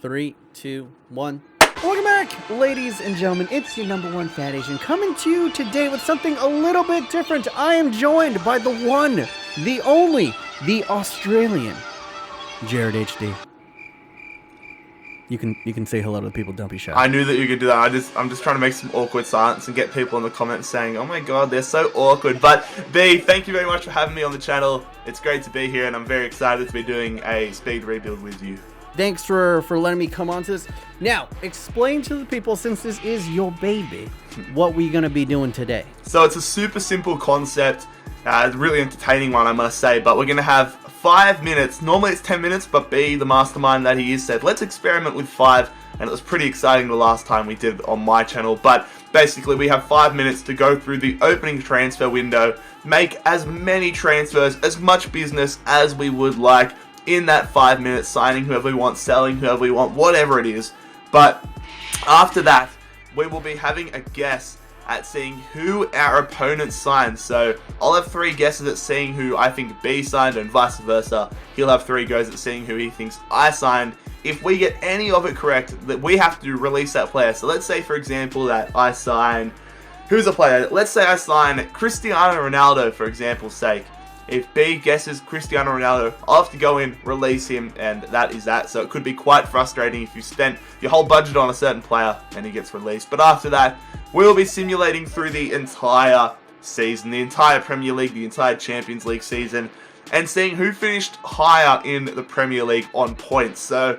3, 2, 1. Welcome back, ladies and gentlemen. It's your #1 Fat Asian coming to you today with something a little bit different. I am joined by the one, the only, the Australian, JarradHD. You can say hello to the people, don't be shy. I knew that you could do that. I'm just trying to make some awkward silence and get people in the comments saying, "Oh my god, they're so awkward." But B, thank you very much for having me on the channel. It's great to be here, and I'm very excited to be doing a speed rebuild with you. Thanks for letting me come on to this. Now, explain to the people, since this is your baby, what we're gonna be doing today. So it's a super simple concept, really entertaining one, I must say. But we're gonna have 5 minutes. Normally it's 10 minutes, but B, the mastermind that he is, said let's experiment with 5, and it was pretty exciting the last time we did it on my channel. But basically we have 5 minutes to go through the opening transfer window, make as many transfers, as much business as we would like in that 5 minutes, signing whoever we want, selling whoever we want, whatever it is. But after that, we will be having a guess at seeing who our opponent signed. So I'll have 3 guesses at seeing who I think B signed, and vice versa. He'll have 3 goes at seeing who he thinks I signed. If we get any of it correct, that we have to release that player. So let's say, for example, that I sign, who's a player? Let's say I sign Cristiano Ronaldo, for example's sake. If B guesses Cristiano Ronaldo, I'll have to go in, release him, and that is that. So it could be quite frustrating if you spent your whole budget on a certain player and he gets released. But after that, we'll be simulating through the entire season, the entire Premier League, the entire Champions League season, and seeing who finished higher in the Premier League on points. So,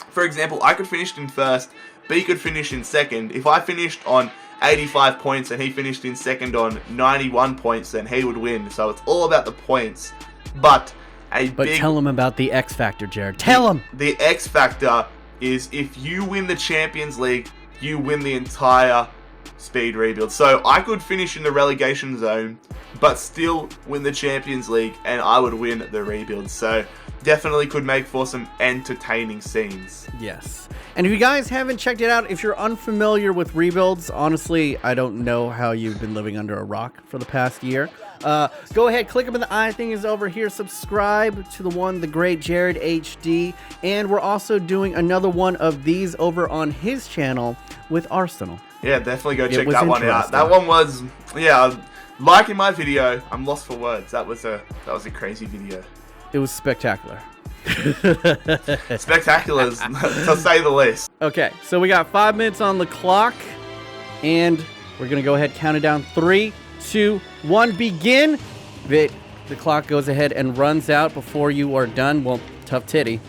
for example, I could finish in first, B could finish in second. If I finished on 85 points and he finished in second on 91 points, then he would win. So it's all about the points. But tell him about the X Factor, Jared. Tell him! The X Factor is if you win the Champions League, you win the entire speed rebuild. So I could finish in the relegation zone, but still win the Champions League, and I would win the rebuild. So definitely could make for some entertaining scenes. Yes. And if you guys haven't checked it out, if you're unfamiliar with rebuilds, honestly, I don't know how you've been living under a rock for the past year. Go ahead, click up in the eye thing is over here. Subscribe to the one, the great JarradHD. And we're also doing another one of these over on his channel with Arsenal. Yeah, definitely go check that one out. That one was, yeah, like in my video, I'm lost for words. That was a crazy video. It was spectacular. Spectacular, to say the least. Okay, so we got 5 minutes on the clock, and we're gonna go ahead, count it down. 3, 2, 1, begin. The clock goes ahead and runs out before you are done. Well, tough titty.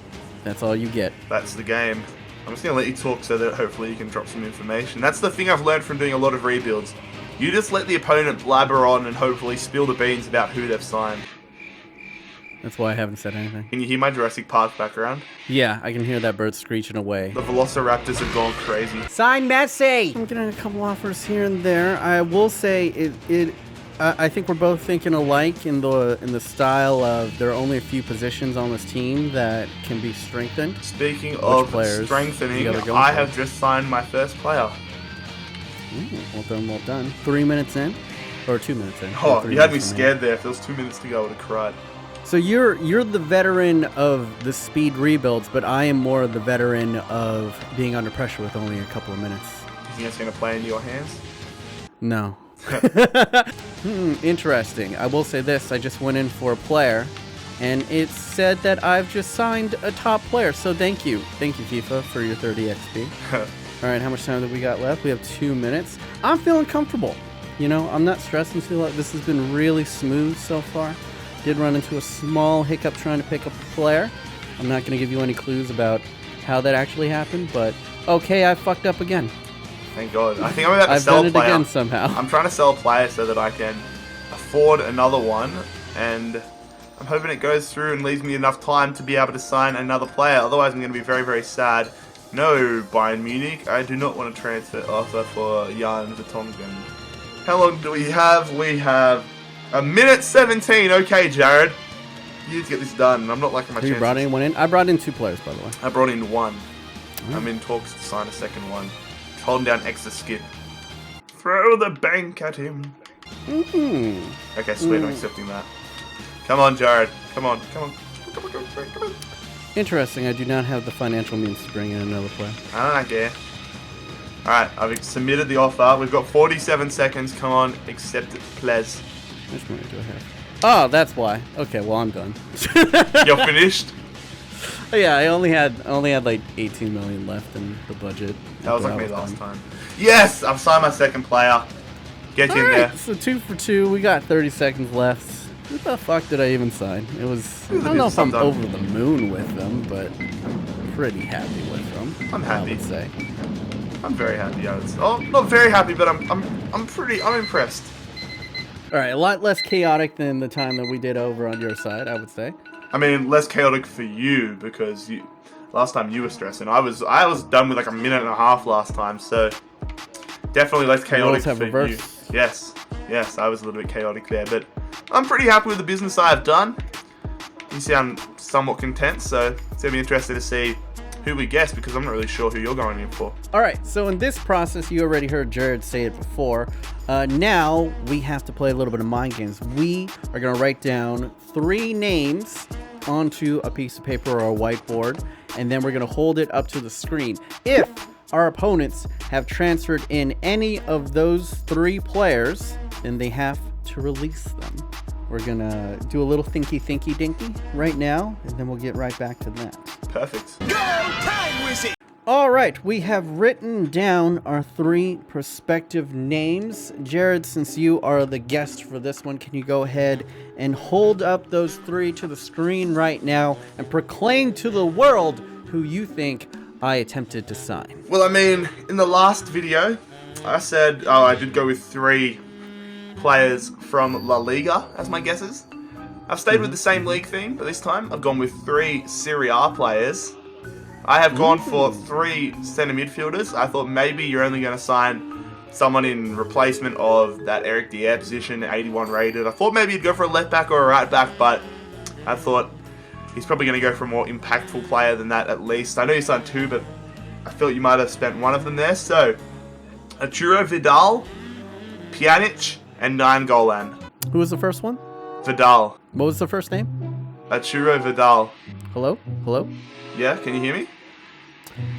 That's all you get. That's the game. I'm just gonna let you talk so that hopefully you can drop some information. That's the thing I've learned from doing a lot of rebuilds. You just let the opponent blabber on and hopefully spill the beans about who they've signed. That's why I haven't said anything. Can you hear my Jurassic Park background? Yeah, I can hear that bird screeching away. The Velociraptors have gone crazy. Sign Messi! I'm getting a couple offers here and there. I will say I think we're both thinking alike in the style of there are only a few positions on this team that can be strengthened. Speaking of strengthening, I have just signed my first player. Ooh, well done, well done. 3 minutes in? Or 2 minutes in? Oh, you had me scared there. If there was 2 minutes to go, I would have cried. So you're the veteran of the speed rebuilds, but I am more the veteran of being under pressure with only a couple of minutes. Do you think it's going to play into your hands? No. Interesting. I will say this. I just went in for a player, and it said that I've just signed a top player. So thank you. Thank you, FIFA, for your 30 XP. All right, how much time do we got left? We have 2 minutes. I'm feeling comfortable. You know, I'm not stressing too much. This has been really smooth so far. Did run into a small hiccup trying to pick up a player. I'm not going to give you any clues about how that actually happened, but okay, I fucked up again. Thank God. I think I'm about to sell a player. I've done it again somehow. I'm trying to sell a player so that I can afford another one, and I'm hoping it goes through and leaves me enough time to be able to sign another player. Otherwise, I'm going to be very, very sad. No, Bayern Munich. I do not want to transfer offer for Jan Vertonghen. How long do we have? We have 1:17. Okay, Jared. You need to get this done. I'm not liking my chances. You brought anyone in? I brought in 2 players, by the way. I brought in 1. I'm in talks to sign a second one. Holding down X to skip. Throw the bank at him. Okay, sweet. I'm accepting that. Come on, Jared. Come on. Come on. Come on. Come on. Interesting. I do not have the financial means to bring in another player. I don't care. Alright, I've submitted the offer. We've got 47 seconds. Come on, accept it, please. Which money do I have? Oh, that's why. Okay, well, I'm done. You're finished? Oh, yeah, I only had like 18 million left in the budget. That was like me last time. Yes! I've signed my second player. Get in there. So 2 for 2. We got 30 seconds left. What the fuck did I even sign? It was... I don't know if I'm over the moon with them, but I'm pretty happy with them. I'm happy. I would say. I'm very happy. Oh, not very happy, but I'm impressed. All right, a lot less chaotic than the time that we did over on your side, I would say. I mean, less chaotic for you because last time you were stressing. I was done with like a minute and a half last time, so definitely less chaotic for you. Yes, I was a little bit chaotic there, but I'm pretty happy with the business I have done. You sound somewhat content, so it's gonna be interesting to see who we guess because I'm not really sure who you're going in for. All right, so in this process, you already heard Jared say it before. Now we have to play a little bit of mind games. We are gonna write down 3 names onto a piece of paper or a whiteboard, and then we're gonna hold it up to the screen. If our opponents have transferred in any of those 3 players, then they have to release them. We're gonna do a little thinky dinky right now, and then we'll get right back to that. Perfect. Go time wizard! All right, we have written down our 3 prospective names. Jared, since you are the guest for this one, can you go ahead and hold up those 3 to the screen right now and proclaim to the world who you think I attempted to sign? Well, I mean, in the last video, I said, I did go with 3 players from La Liga as my guesses. I've stayed with the same league theme, but this time I've gone with 3 Serie A players. I have gone for 3 centre midfielders. I thought maybe you're only going to sign someone in replacement of that Eric Dier position, 81 rated. I thought maybe you'd go for a left back or a right back, but I thought he's probably going to go for a more impactful player than that at least. I know you signed 2, but I felt you might have spent one of them there. So, Arturo Vidal, Pjanic, and Nainggolan. Who was the first one? Vidal. What was the first name? Arturo Vidal. Hello? Hello? Yeah, can you hear me?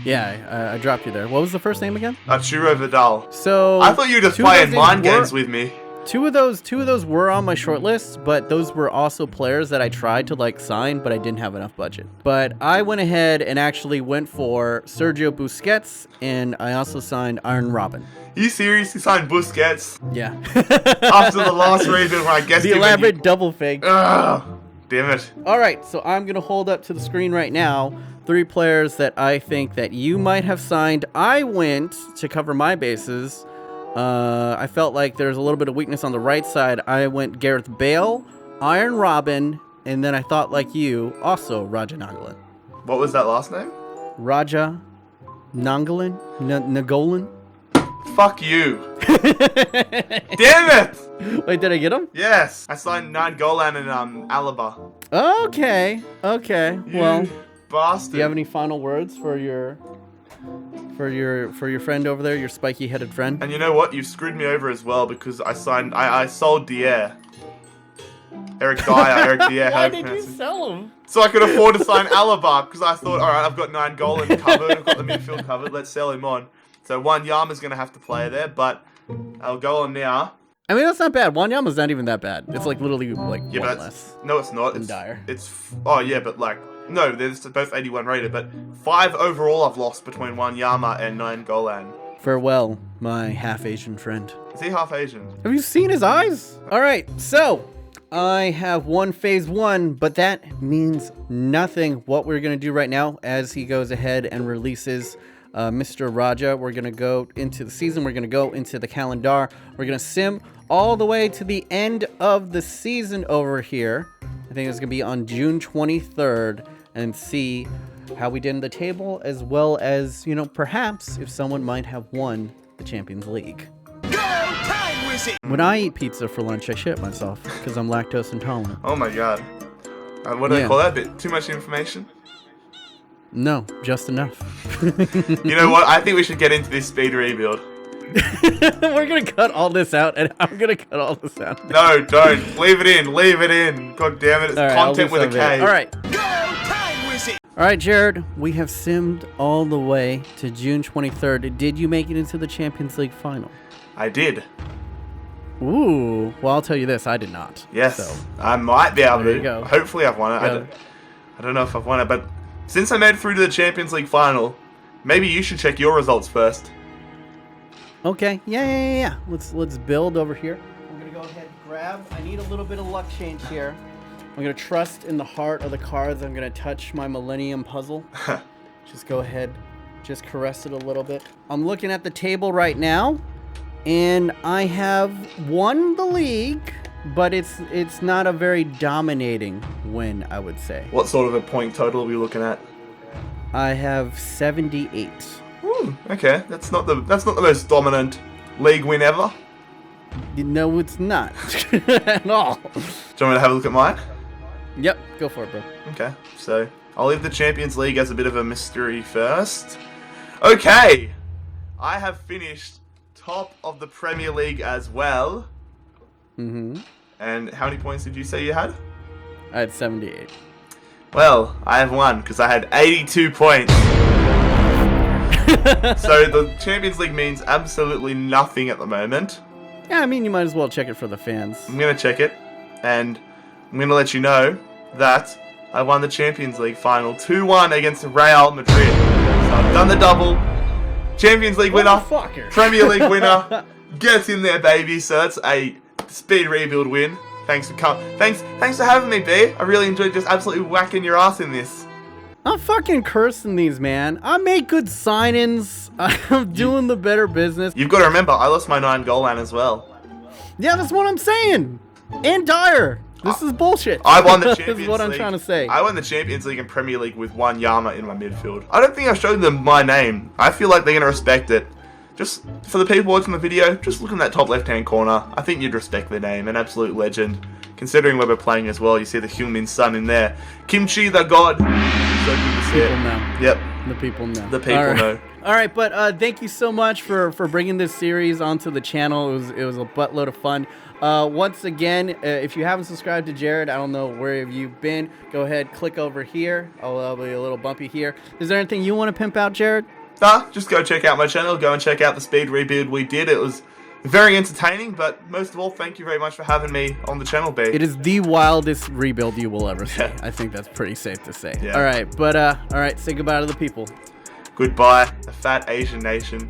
Yeah, I dropped you there. What was the first name again? Arturo Vidal. So I thought you were just playing mind games with me. Two of those were on my short list, but those were also players that I tried to like sign, but I didn't have enough budget. But I went ahead and actually went for Sergio Busquets, and I also signed Arjen Robben. You seriously signed Busquets? Yeah. After the last reason when I guessed the elaborate double fake. Ugh, damn it. All right, so I'm gonna hold up to the screen right now 3 players that I think that you might have signed. I went to cover my bases. I felt like there's a little bit of weakness on the right side. I went Gareth Bale, Arjen Robben, and then I thought like you, also Raja Nainggolan. What was that last name? Raja Nainggolan? Nainggolan? Fuck you. Damn it! Wait, did I get him? Yes. I signed Nainggolan and Alaba. Okay. Well, bastard. do you have any final words for your friend over there, your spiky-headed friend? And you know what? You've screwed me over as well because I sold Dier. Eric Dier. Why did you sell him? So I could afford to sign Alaba because I thought, all right, I've got Nainggolan covered. I've got the midfield covered. Let's sell him on. So Wanyama's going to have to play there, but I'll go on now. I mean, that's not bad. Wanyama's not even that bad. It's like literally like Yeah, one but less. no, it's not. It's Dyer. Oh yeah, but like no, they're both 81 rated, but 5 overall I've lost between Wanyama and Nainggolan. Farewell, my half-Asian friend. Is he half Asian? Have you seen his eyes? All right, so I have won phase 1, but that means nothing. What we're going to do right now as he goes ahead and releases Mr. Raja, we're going to go into the season. We're going to go into the calendar. We're going to sim all the way to the end of the season over here. I think it's going to be on June 23rd and see how we did in the table, as well as, you know, perhaps if someone might have won the Champions League. Go time wizard! When I eat pizza for lunch, I shit myself because I'm lactose intolerant. Oh my god. What do they call that bit? Too much information? No, just enough. You know what? I think we should get into this speed rebuild. We're gonna cut all this out, and I'm gonna cut all this out. No, don't. Leave it in. Leave it in. God damn it. It's All right, content with a K. All right. Go time wizard! All right, Jared, we have simmed all the way to June 23rd. Did you make it into the Champions League final? I did. Ooh, well, I'll tell you this, I did not. Yes, So, I might be able there you to. go. Hopefully I've won it. I don't know if I've won it, but since I made it through to the Champions League final, maybe you should check your results first. okay, yeah. Let's build over here. I'm gonna go ahead and grab. I need a little bit of luck change here. I'm gonna trust in the heart of the cards. I'm gonna touch my Millennium Puzzle. Just go ahead, just caress it a little bit. I'm looking at the table right now, and I have won the league, but it's not a very dominating win, I would say. What sort of a point total are we looking at? I have 78. Okay, that's not the most dominant league win ever. No, it's not at all. Do you want me to have a look at mine? Yep, go for it, bro. Okay, so I'll leave the Champions League as a bit of a mystery first. Okay, I have finished top of the Premier League as well. Mm-hmm. And how many points did you say you had? I had 78. Well, I have won because I had 82 points. So the Champions League means absolutely nothing at the moment. Yeah, I mean, you might as well check it for the fans. I'm going to check it, and I'm going to let you know that I won the Champions League final 2-1 against Real Madrid. So I've done the double. Champions League winner, Motherfucker. Premier League winner. Get in there, baby. So that's a speed rebuild win. Thanks for Thanks for having me, B. I really enjoyed just absolutely whacking your ass in this. I'm fucking cursing these, man. I make good signings. I'm doing the better business. You've got to remember, I lost my 9-goal line as well. Yeah, that's what I'm saying. And Dyer. This is bullshit. I won the Champions League. That's what I'm trying to say. I won the Champions League and Premier League with Wanyama in my midfield. I don't think I showed them my name. I feel like they're going to respect it. Just for the people watching the video, just look in that top left-hand corner. I think you'd respect their name. An absolute legend. Considering where we're playing as well, you see the Heung-min Son in there. Kimchi the God. So good to see it. People know. Yep. The people know. The people know. All right, but thank you so much for bringing this series onto the channel. It was a buttload of fun. Once again, if you haven't subscribed to Jared, I don't know where have you been. Go ahead, click over here. I'll be a little bumpy here. Is there anything you want to pimp out, Jared? Just go check out my channel. Go and check out the speed rebuild we did. It was very entertaining, but most of all, thank you very much for having me on the channel, B. It is the wildest rebuild you will ever see. Yeah. I think that's pretty safe to say. Yeah. All right, but all right, say goodbye to the people. Goodbye, the fat Asian nation.